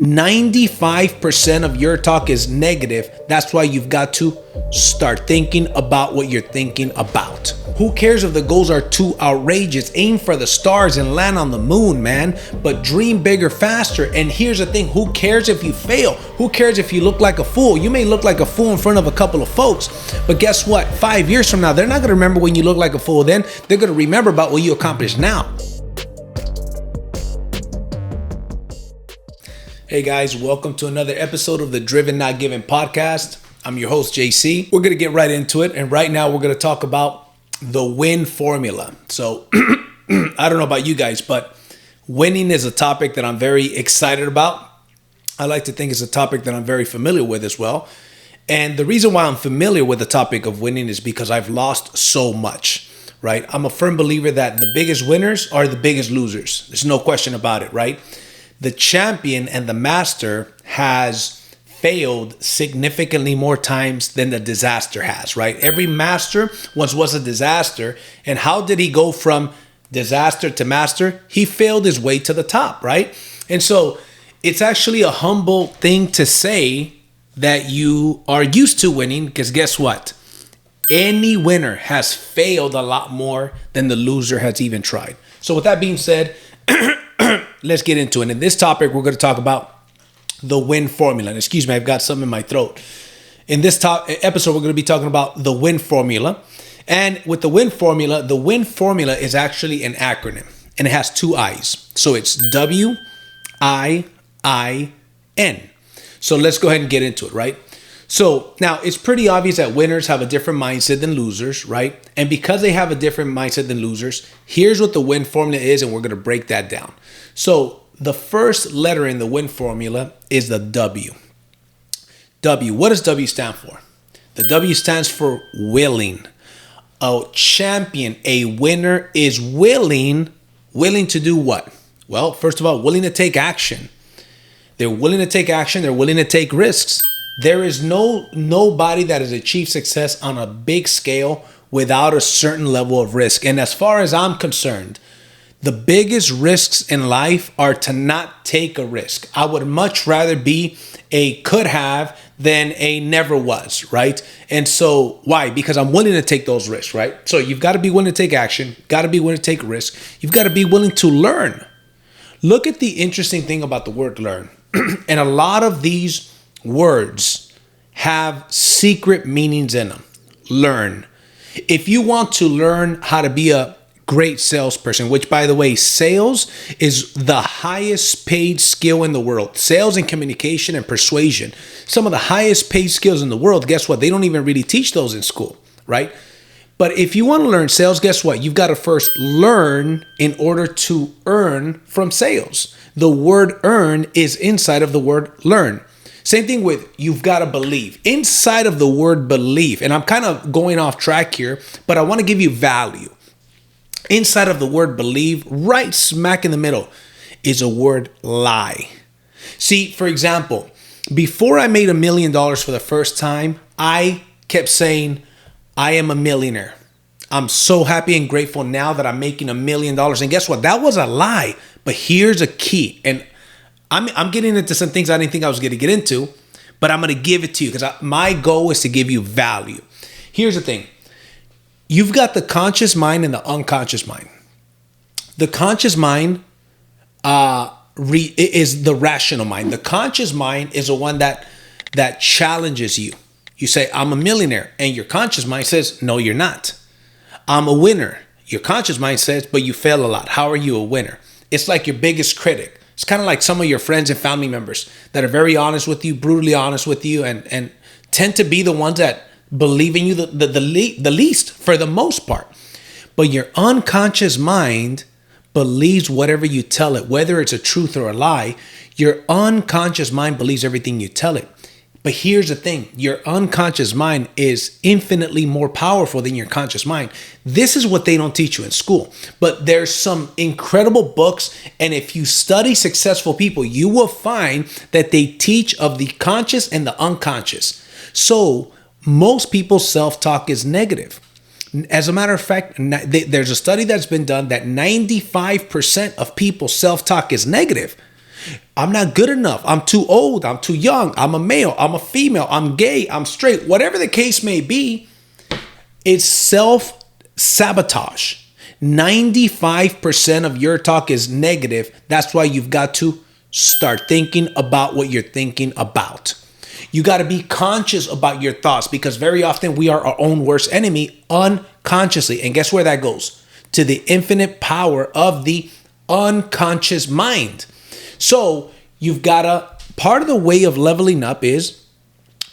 95% of your talk is negative. That's why you've got to start thinking about what you're thinking about. Who cares if the goals are too outrageous? Aim for the stars and land on the moon, man. But dream bigger, faster. And here's the thing, who cares if you fail? Who cares if you look like a fool? You may look like a fool in front of a couple of folks, but guess what? 5 years from now, they're not gonna remember when you look like a fool then. They're gonna remember about what you accomplished now. Hey guys, welcome to another episode of the Driven Not Given podcast. I'm your host, JC. We're gonna get right into it, and right now we're gonna talk about the win formula. So, I don't know about you guys, but winning is a topic that I'm very excited about. I like to think it's a topic that I'm very familiar with as well. And the reason why I'm familiar with the topic of winning is because I've lost so much, right? I'm a firm believer that the biggest winners are the biggest losers. There's no question about it, right? The champion and the master has failed significantly more times than the disaster has, right? Every master once was a disaster. And how did he go from disaster to master? He failed his way to the top, right? And so it's actually a humble thing to say that you are used to winning, because guess what? Any winner has failed a lot more than the loser has even tried. So with that being said, let's get into it. In this topic, we're going to talk about the win formula. And excuse me, I've got something in my throat. In this episode, we're going to be talking about the win formula. And with the win formula is actually an acronym, and it has two I's. So it's WIIN. So let's go ahead and get into it, right? So now it's pretty obvious that winners have a different mindset than losers, right? And because they have a different mindset than losers, here's what the win formula is, and we're going to break that down. So the first letter in the win formula is the W. W, what does W stand for? The W stands for willing. A champion, a winner is willing to do what? Well, first of all, willing to take action. They're willing to take action. They're willing to take risks. There is nobody that has achieved success on a big scale without a certain level of risk. And as far as I'm concerned, the biggest risks in life are to not take a risk. I would much rather be a could have than a never was, right? And so why? Because I'm willing to take those risks, right? So you've got to be willing to take action, got to be willing to take risks. You've got to be willing to learn. Look at the interesting thing about the word learn. And a lot of these words have secret meanings in them. Learn. If you want to learn how to be a great salesperson, which by the way, sales is the highest paid skill in the world. Sales and communication and persuasion, some of the highest paid skills in the world. Guess what? They don't even really teach those in school, right? But if you want to learn sales, guess what? You've got to first learn in order to earn from sales. The word earn is inside of the word learn. Same thing with you've got to believe. Inside of the word believe, and I'm kind of going off track here, but I want to give you value. Inside of the word believe, right smack in the middle, is a word lie. See, for example, before I made $1 million for the first time, I kept saying, I am a millionaire. I'm so happy and grateful now that I'm making $1 million. And guess what? That was a lie. But here's a key. And I'm getting into some things I didn't think I was going to get into, but I'm going to give it to you because my goal is to give you value. Here's the thing. You've got the conscious mind and the unconscious mind. The conscious mind is the rational mind. The conscious mind is the one that challenges you. You say, I'm a millionaire. And your conscious mind says, no, you're not. I'm a winner. Your conscious mind says, but you fail a lot. How are you a winner? It's like your biggest critic. It's kind of like some of your friends and family members that are very honest with you, brutally honest with you, and tend to be the ones that believe in you the least for the most part. But your unconscious mind believes whatever you tell it, whether it's a truth or a lie. Your unconscious mind believes everything you tell it. But here's the thing, your unconscious mind is infinitely more powerful than your conscious mind. This is what they don't teach you in school. But there's some incredible books, and if you study successful people, you will find that they teach of the conscious and the unconscious. So most people's self-talk is negative. As a matter of fact, there's a study that's been done that 95% of people's self-talk is negative. I'm not good enough. I'm too old. I'm too young. I'm a male. I'm a female. I'm gay. I'm straight. Whatever the case may be, it's self-sabotage. 95% of your talk is negative. That's why you've got to start thinking about what you're thinking about. You got to be conscious about your thoughts, because very often we are our own worst enemy unconsciously. And guess where that goes? To the infinite power of the unconscious mind. So you've got to, part of the way of leveling up is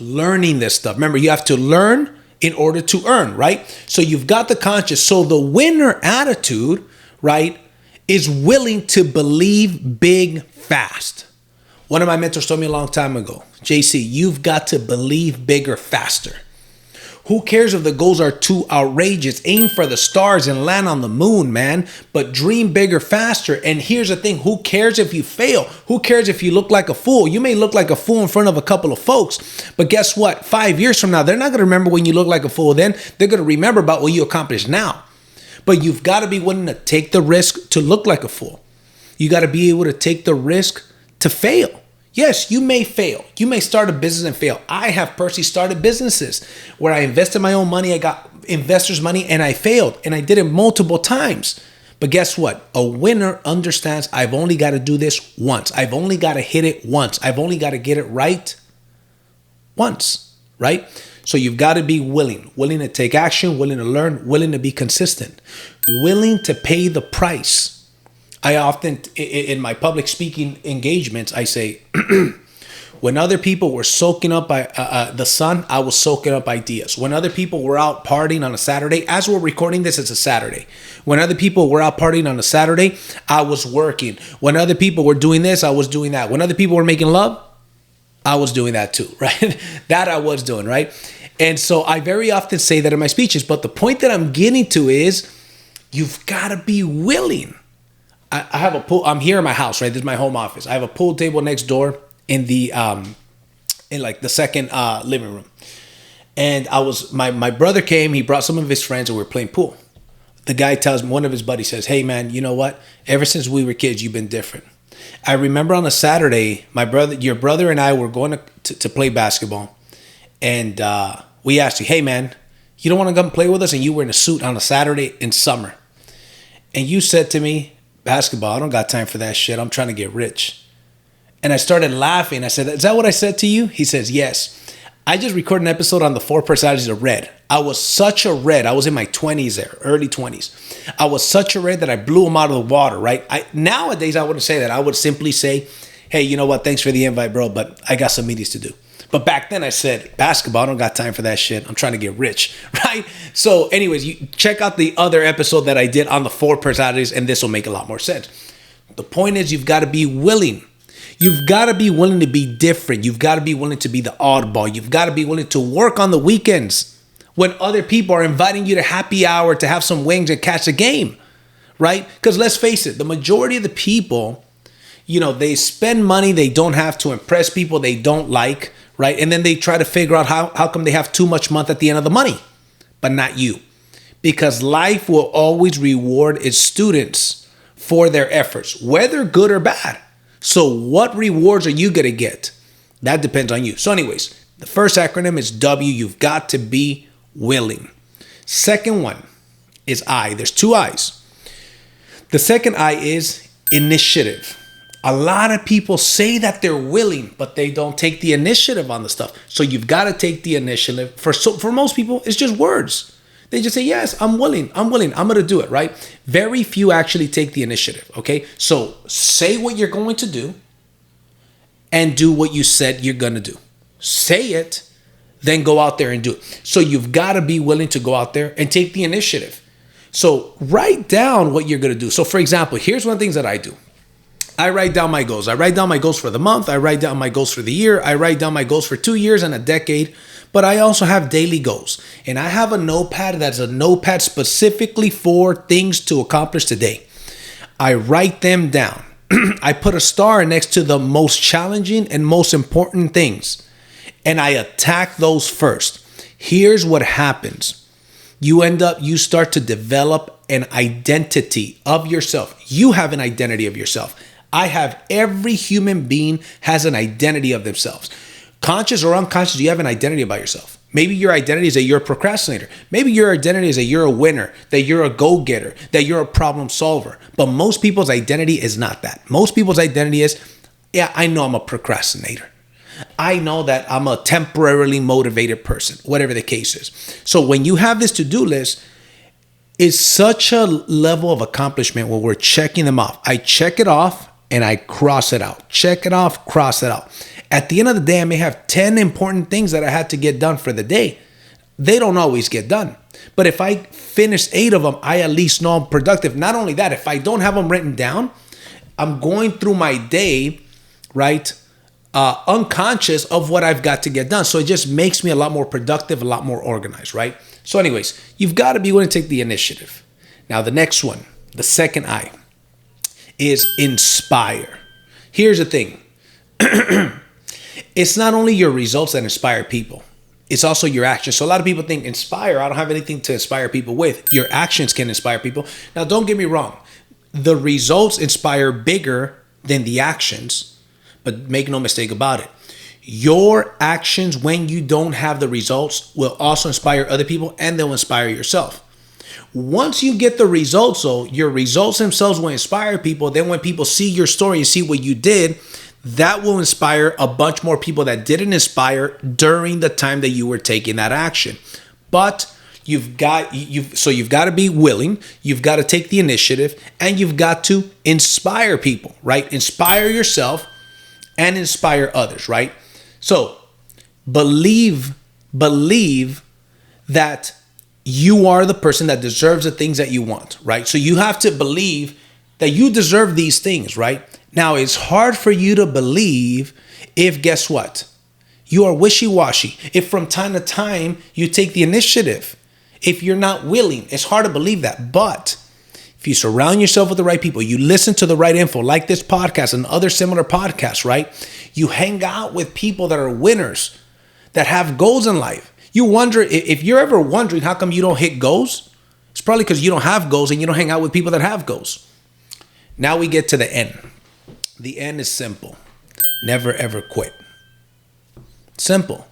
learning this stuff. Remember, you have to learn in order to earn, right? So you've got the conscious. So the winner attitude, right, is willing to believe big fast. One of my mentors told me a long time ago, JC, you've got to believe bigger faster. Who cares if the goals are too outrageous? Aim for the stars and land on the moon, man. But dream bigger faster. And here's the thing. Who cares if you fail? Who cares if you look like a fool? You may look like a fool in front of a couple of folks. But guess what? 5 years from now, they're not going to remember when you look like a fool then. They're going to remember about what you accomplished now. But you've got to be willing to take the risk to look like a fool. You got to be able to take the risk to fail. Yes, you may fail. You may start a business and fail. I have personally started businesses where I invested my own money. I got investors' money and I failed. And I did it multiple times. But guess what? A winner understands I've only got to do this once. I've only got to hit it once. I've only got to get it right once, right? So you've got to be willing to take action, willing to learn, willing to be consistent, willing to pay the price. I often, in my public speaking engagements, I say, when other people were soaking up the sun, I was soaking up ideas. When other people were out partying on a Saturday, as we're recording this, it's a Saturday. When other people were out partying on a Saturday, I was working. When other people were doing this, I was doing that. When other people were making love, I was doing that too, right? That I was doing, right? And so I very often say that in my speeches, but the point that I'm getting to is you've got to be willing. I have a pool. I'm here in my house, right? This is my home office. I have a pool table next door in the in like the second living room. And my brother came. He brought some of his friends, and we were playing pool. The guy tells me, one of his buddies says, "Hey man, you know what? Ever since we were kids, you've been different." I remember on a Saturday, your brother and I were going to play basketball, and we asked you, "Hey man, you don't want to come play with us?" And you were in a suit on a Saturday in summer, and you said to me, "Basketball, I don't got time for that shit. I'm trying to get rich." And I started laughing. I said, "Is that what I said to you?" He says, "Yes. I just recorded an episode on the 4 personalities of red. I was such a red. I was in my 20s there, early 20s. I was such a red that I blew him out of the water, right? Nowadays, I wouldn't say that. I would simply say, "Hey, you know what? Thanks for the invite, bro, but I got some meetings to do." But back then I said, "Basketball, I don't got time for that shit. I'm trying to get rich," right? So anyways, you check out the other episode that I did on the 4 personalities, and this will make a lot more sense. The point is, you've got to be willing. You've got to be willing to be different. You've got to be willing to be the oddball. You've got to be willing to work on the weekends when other people are inviting you to happy hour to have some wings and catch a game, right? Because let's face it, the majority of the people, they spend money they don't have to impress people they don't like, right? And then they try to figure out how come they have too much month at the end of the money, but not you. Because life will always reward its students for their efforts, whether good or bad. So what rewards are you going to get? That depends on you. So anyways, the first acronym is W. You've got to be willing. Second one is I. There's 2 I's. The second I is initiative. A lot of people say that they're willing, but they don't take the initiative on the stuff. So you've got to take the initiative. For most people, it's just words. They just say, "Yes, I'm willing. I'm going to do it," right? Very few actually take the initiative, okay? So say what you're going to do and do what you said you're going to do. Say it, then go out there and do it. So you've got to be willing to go out there and take the initiative. So write down what you're going to do. So for example, here's one of the things that I do. I write down my goals. I write down my goals for the month. I write down my goals for the year. I write down my goals for 2 years and a decade. But I also have daily goals. And I have a notepad that's a notepad specifically for things to accomplish today. I write them down. I put a star next to the most challenging and most important things. And I attack those first. Here's what happens. You start to develop an identity of yourself. You have an identity of yourself. Every human being has an identity of themselves. Conscious or unconscious, you have an identity about yourself. Maybe your identity is that you're a procrastinator. Maybe your identity is that you're a winner, that you're a go-getter, that you're a problem solver. But most people's identity is not that. Most people's identity is, yeah, I know I'm a procrastinator. I know that I'm a temporarily motivated person, whatever the case is. So when you have this to-do list, it's such a level of accomplishment where we're checking them off. I check it off and I cross it out. Check it off, cross it out. At the end of the day, I may have 10 important things that I had to get done for the day. They don't always get done. But if I finish 8 of them, I at least know I'm productive. Not only that, if I don't have them written down, I'm going through my day, right, unconscious of what I've got to get done. So it just makes me a lot more productive, a lot more organized, right? So anyways, you've got to be willing to take the initiative. Now, the next one, the second I, is inspire. Here's the thing. It's not only your results that inspire people. It's also your actions. So a lot of people think inspire. I don't have anything to inspire people with. Your actions can inspire people. Now, don't get me wrong. The results inspire bigger than the actions, but make no mistake about it. Your actions when you don't have the results will also inspire other people and they'll inspire yourself. Once you get the results, though, your results themselves will inspire people. Then when people see your story and see what you did, that will inspire a bunch more people that didn't inspire during the time that you were taking that action. But you've got to be willing, you've got to take the initiative, and you've got to inspire people, right? Inspire yourself and inspire others, right? So believe that you are the person that deserves the things that you want, right? So you have to believe that you deserve these things, right? Now, it's hard for you to believe if, guess what? You are wishy-washy. If from time to time you take the initiative, if you're not willing, it's hard to believe that. But if you surround yourself with the right people, you listen to the right info, like this podcast and other similar podcasts, right? You hang out with people that are winners, that have goals in life. You wonder, if you're ever wondering how come you don't hit goals, it's probably because you don't have goals and you don't hang out with people that have goals. Now we get to the end. The end is simple. Never, ever quit. Simple.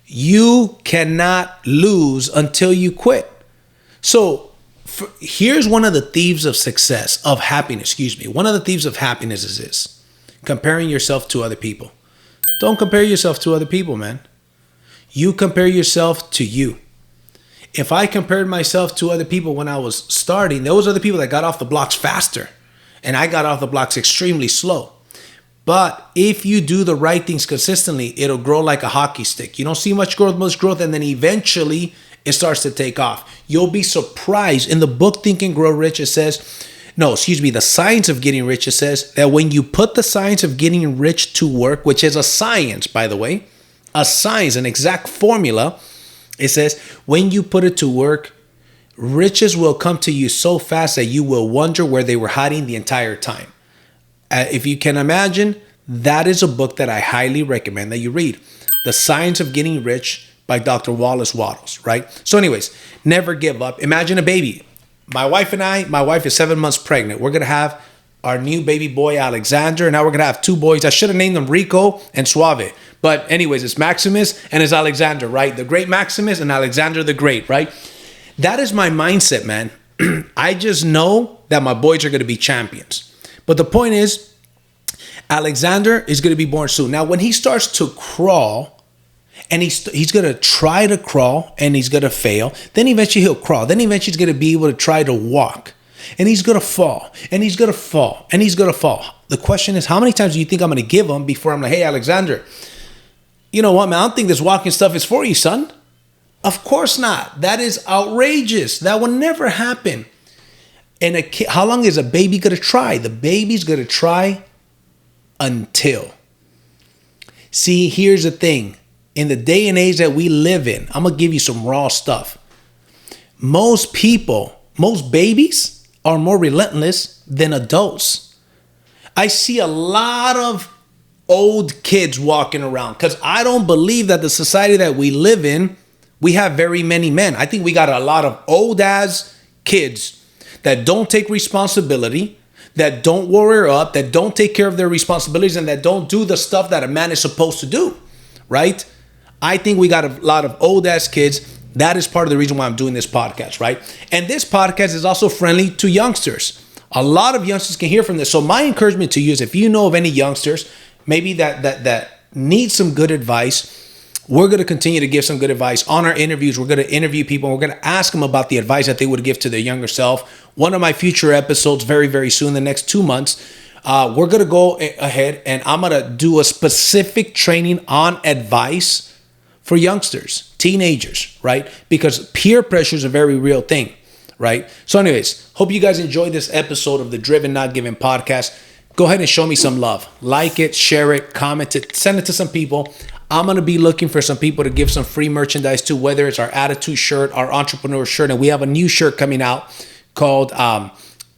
You cannot lose until you quit. So here's one of the thieves of success, of happiness, One of the thieves of happiness is this: comparing yourself to other people. Don't compare yourself to other people, man. You compare yourself to you. If I compared myself to other people when I was starting, there was other people that got off the blocks faster, and I got off the blocks extremely slow. But if you do the right things consistently, it'll grow like a hockey stick. You don't see much growth, and then eventually it starts to take off. You'll be surprised. In the book Think and Grow Rich, it says, The Science of Getting Rich, it says that when you put the science of getting rich to work, which is a science, by the way, a science, an exact formula, it says when you put it to work, riches will come to you so fast that you will wonder where they were hiding the entire time. If you can imagine, that is a book that I highly recommend that you read. The Science of Getting Rich by Dr. Wallace Wattles, right? So anyways, never give up. Imagine a baby. My wife is 7 months pregnant. We're going to have our new baby boy, Alexander. And now we're going to have 2 boys. I should have named them Rico and Suave. But anyways, it's Maximus and it's Alexander, right? The great Maximus and Alexander the Great, right? That is my mindset, man. I just know that my boys are going to be champions. But the point is, Alexander is going to be born soon. Now, when he starts to crawl, and he's going to try to crawl, and he's going to fail, then eventually he'll crawl. Then eventually he's going to be able to try to walk. And he's going to fall, and he's going to fall, and he's going to fall. The question is, how many times do you think I'm going to give him before I'm like, hey, Alexander, you know what, man, I don't think this walking stuff is for you, son. Of course not. That is outrageous. That will never happen. And a kid, how long is a baby going to try? The baby's going to try until. See, here's the thing. In the day and age that we live in, I'm going to give you some raw stuff. Most babies are more relentless than adults. I see a lot of old kids walking around because I don't believe that the society that we live in, we have very many men. I think we got a lot of old ass kids that don't take responsibility, that don't warrior up, that don't take care of their responsibilities, and that don't do the stuff that a man is supposed to do, right? I think we got a lot of old ass kids. That is part of the reason why I'm doing this podcast, right? And this podcast is also friendly to youngsters. A lot of youngsters can hear from this. So my encouragement to you is, if you know of any youngsters, maybe that need some good advice, we're going to continue to give some good advice on our interviews. We're going to interview people, and we're going to ask them about the advice that they would give to their younger self. One of my future episodes, very, very soon, the next 2 months, we're going to go ahead and I'm going to do a specific training on advice for youngsters, teenagers, right? Because peer pressure is a very real thing, right? So anyways, hope you guys enjoyed this episode of the Driven Not Given podcast. Go ahead and show me some love. Like it, share it, comment it, send it to some people. I'm going to be looking for some people to give some free merchandise to, whether it's our attitude shirt, our entrepreneur shirt, and we have a new shirt coming out called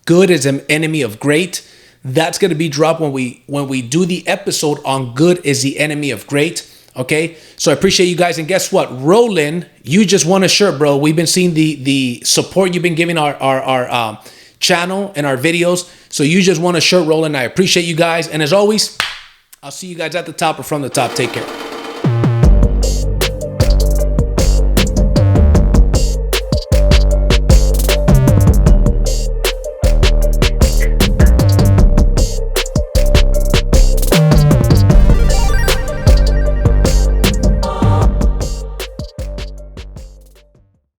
Good is an Enemy of Great. That's going to be dropped when we do the episode on Good is the Enemy of Great. Okay, so I appreciate you guys. And guess what? Roland, you just won a shirt, bro. We've been seeing the support you've been giving our channel and our videos. So you just won a shirt, Roland. I appreciate you guys. And as always, I'll see you guys at the top or from the top. Take care.